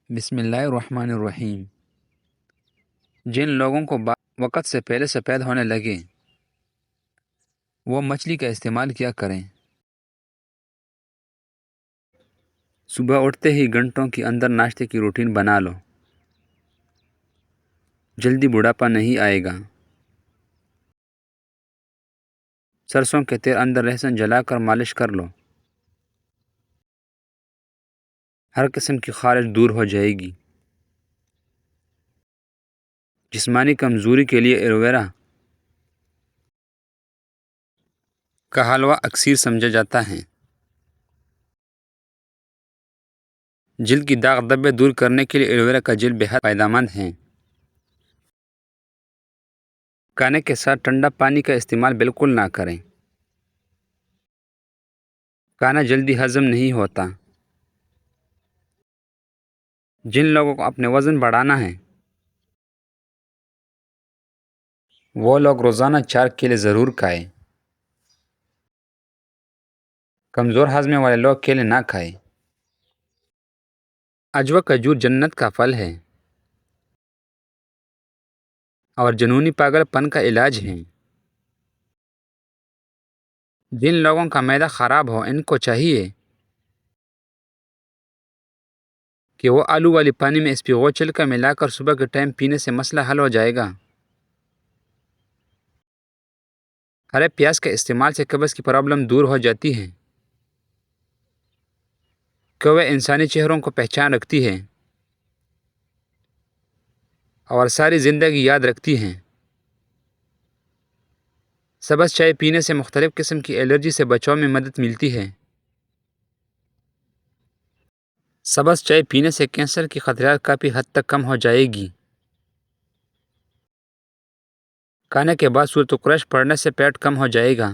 بسم اللہ الرحمن الرحیم۔ جن لوگوں کو وقت سے پہلے سفید ہونے لگے وہ مچھلی کا استعمال کیا کریں۔ صبح اٹھتے ہی گھنٹوں کے اندر ناشتے کی روٹین بنا لو، جلدی بڑھاپا نہیں آئے گا۔ سرسوں کے تیل اندر لہسن جلا کر مالش کر لو، ہر قسم کی خارش دور ہو جائے گی۔ جسمانی کمزوری کے لیے ایلوویرا کا حلوہ اکثر سمجھا جاتا ہے۔ جلد کی داغ دھبے دور کرنے کے لیے ایلوویرا کا جیل بہت فائدہ مند ہے۔ کھانے کے ساتھ ٹھنڈا پانی کا استعمال بالکل نہ کریں۔ کھانا جلدی ہضم نہیں ہوتا۔ جن لوگوں کو اپنے وزن بڑھانا ہے وہ لوگ روزانہ 4 کیلے ضرور کھائیں۔ کمزور ہاضمے والے لوگ کیلے نہ کھائیں۔ اجوا کھجور جنت کا پھل ہے اور جنونی پاگل پن کا علاج ہے۔ جن لوگوں کا معدہ خراب ہو ان کو چاہیے کہ وہ آلو والی پانی میں اسپیغو چھلکا ملا کر صبح کے ٹائم پینے سے مسئلہ حل ہو جائے گا۔ ہرے پیاز کے استعمال سے قبض کی پرابلم دور ہو جاتی ہے۔ کوے انسانی چہروں کو پہچان رکھتی ہے اور ساری زندگی یاد رکھتی ہیں۔ سبز چائے پینے سے مختلف قسم کی الرجی سے بچاؤ میں مدد ملتی ہے۔ سبز چائے پینے سے کینسر کی خطرات کافی حد تک کم ہو جائے گی۔ کھانے کے بعد سورۃ قریش پڑھنے سے پیٹ کم ہو جائے گا۔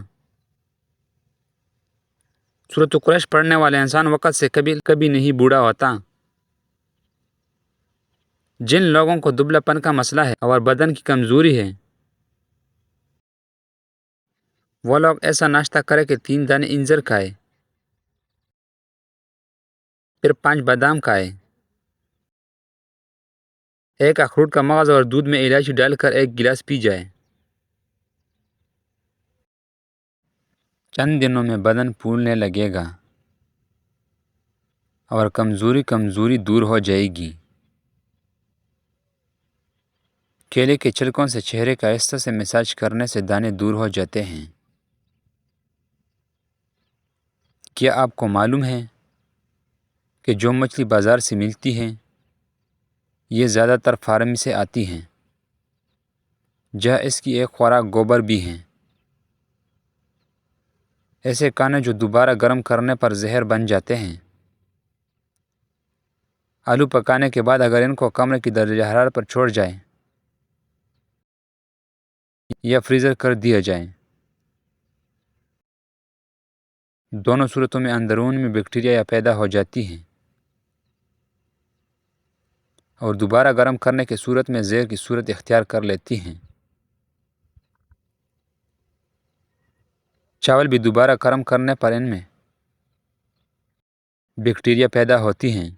سورۃ قریش پڑھنے والا انسان وقت سے کبھی نہیں بوڑھا ہوتا۔ جن لوگوں کو دبلا پن کا مسئلہ ہے اور بدن کی کمزوری ہے وہ لوگ ایسا ناشتہ کریں کہ 3 دانے انجیر کھائے، پھر 5 بادام کھائے، 1 اخروٹ کا مغز اور دودھ میں الائچی ڈال کر 1 گلاس پی جائے۔ چند دنوں میں بدن پھولنے لگے گا اور کمزوری دور ہو جائے گی۔ کیلے کے چھلکوں سے چہرے کا آہستہ سے مساج کرنے سے دانے دور ہو جاتے ہیں۔ کیا آپ کو معلوم ہے کہ جو مچھلی بازار سے ملتی ہیں یہ زیادہ تر فارم سے آتی ہیں جہاں اس کی ایک خوراک گوبر بھی ہے۔ ایسے کھانے جو دوبارہ گرم کرنے پر زہر بن جاتے ہیں۔ آلو پکانے کے بعد اگر ان کو کمرے کی درجہ حرارت پر چھوڑ جائیں یا فریزر کر دیا جائیں، دونوں صورتوں میں اندرون میں بیکٹیریا پیدا ہو جاتی ہیں اور دوبارہ گرم کرنے کی صورت میں زہر کی صورت اختیار کر لیتی ہیں۔ چاول بھی دوبارہ گرم کرنے پر ان میں بیکٹیریا پیدا ہوتی ہیں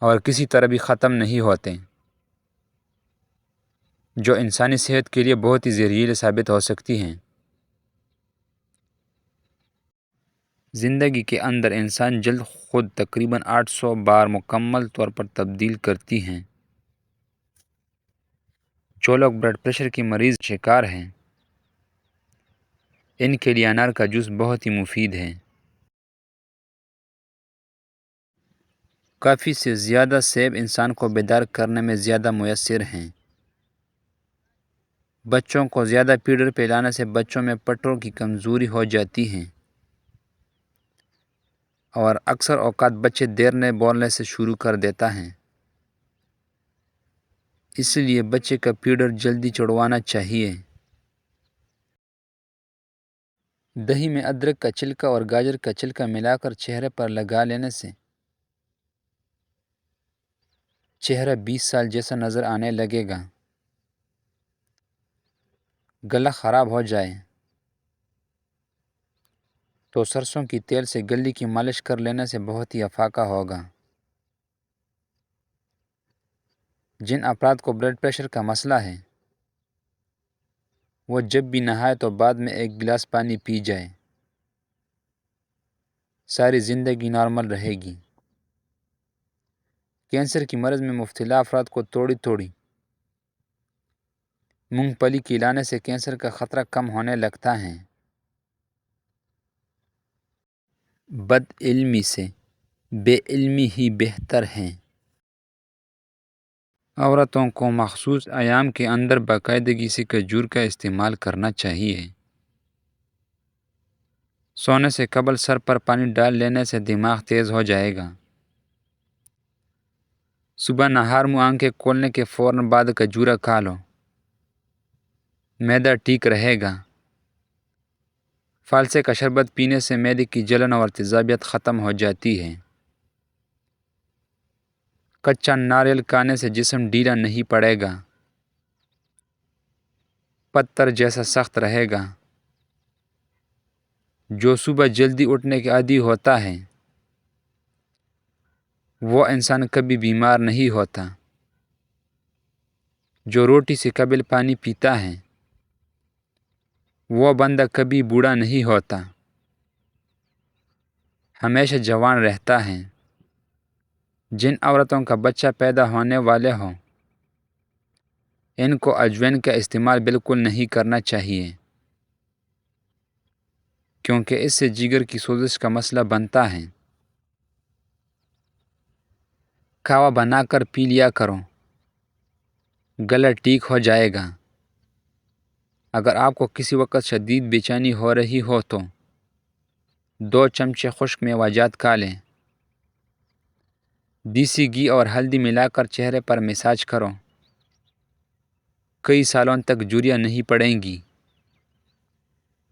اور کسی طرح بھی ختم نہیں ہوتے، جو انسانی صحت کے لیے بہت ہی زہریلی ثابت ہو سکتی ہیں۔ زندگی کے اندر انسان جلد خود تقریباً 800 بار مکمل طور پر تبدیل کرتی ہیں۔ جو لوگ بلڈ پریشر کی مریض شکار ہیں ان کے لیے انار کا جوس بہت ہی مفید ہے۔ کافی سے زیادہ سیب انسان کو بیدار کرنے میں زیادہ مؤثر ہیں۔ بچوں کو زیادہ پیڈر پلانے سے بچوں میں پٹھوں کی کمزوری ہو جاتی ہے اور اکثر اوقات بچے دیر نے بولنے سے شروع کر دیتا ہیں۔ اس لیے بچے کا پیڈر جلدی چڑھوانا چاہیے۔ دہی میں ادرک کا چھلکا اور گاجر کا چھلکا ملا کر چہرے پر لگا لینے سے چہرہ 20 سال جیسا نظر آنے لگے گا۔ گلا خراب ہو جائے، تو سرسوں کی تیل سے گلی کی مالش کر لینے سے بہت ہی افاقہ ہوگا۔ جن افراد کو بلڈ پریشر کا مسئلہ ہے وہ جب بھی نہائے تو بعد میں 1 گلاس پانی پی جائے، ساری زندگی نارمل رہے گی۔ کینسر کی مرض میں مبتلا افراد کو تھوڑی مونگ پھلی کھلانے سے کینسر کا خطرہ کم ہونے لگتا ہے۔ بد علمی سے بے علمی ہی بہتر ہے۔ عورتوں کو مخصوص ایام کے اندر باقاعدگی سے کھجور کا استعمال کرنا چاہیے۔ سونے سے قبل سر پر پانی ڈال لینے سے دماغ تیز ہو جائے گا۔ صبح نہار منہ آنکھیں کھولنے کے فوراً بعد کھجورا کھا لو، معدہ ٹھیک رہے گا۔ فالسے کا شربت پینے سے معدے کی جلن اور تیزابیت ختم ہو جاتی ہے۔ کچا ناریل کھانے سے جسم ڈھیلا نہیں پڑے گا، پتھر جیسا سخت رہے گا۔ جو صبح جلدی اٹھنے کے عادی ہوتا ہے وہ انسان کبھی بیمار نہیں ہوتا۔ جو روٹی سے قبل پانی پیتا ہے وہ بندہ کبھی بوڑھا نہیں ہوتا، ہمیشہ جوان رہتا ہے۔ جن عورتوں کا بچہ پیدا ہونے والے ہوں ان کو اجوین کا استعمال بالکل نہیں کرنا چاہیے، کیونکہ اس سے جگر کی سوزش کا مسئلہ بنتا ہے۔ کہوہ بنا کر پی لیا کرو، گلا ٹھیک ہو جائے گا۔ اگر آپ کو کسی وقت شدید بے چینی ہو رہی ہو تو 2 چمچے خشک میوہ جات کھا لیں۔ دیسی گھی اور ہلدی ملا کر چہرے پر مساج کرو، کئی سالوں تک جھریاں نہیں پڑیں گی۔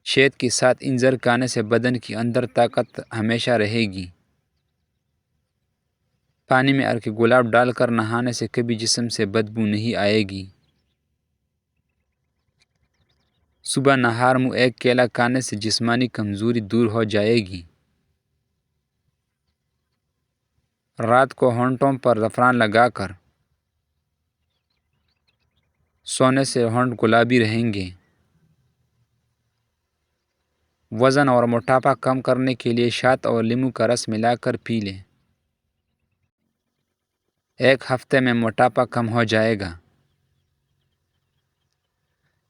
شہد کے ساتھ انجیر کھانے سے بدن کی اندر طاقت ہمیشہ رہے گی۔ پانی میں عرق گلاب ڈال کر نہانے سے کبھی جسم سے بدبو نہیں آئے گی۔ صبح نہار منہ 1 کیلا کھانے سے جسمانی کمزوری دور ہو جائے گی۔ رات کو ہونٹوں پر زعفران لگا کر سونے سے ہونٹ گلابی رہیں گے۔ وزن اور موٹاپا کم کرنے کے لیے شہد اور لیموں کا رس ملا کر پی لیں، 1 ہفتے میں موٹاپا کم ہو جائے گا۔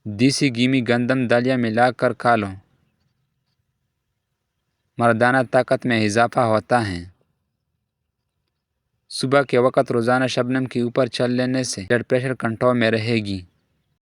دیسی گھی میں گندم دالیاں ملا کر کھا لو، مردانہ طاقت میں اضافہ ہوتا ہے۔ صبح کے وقت روزانہ شبنم کے اوپر چل لینے سے بلڈ پریشر کنٹرول میں رہے گی۔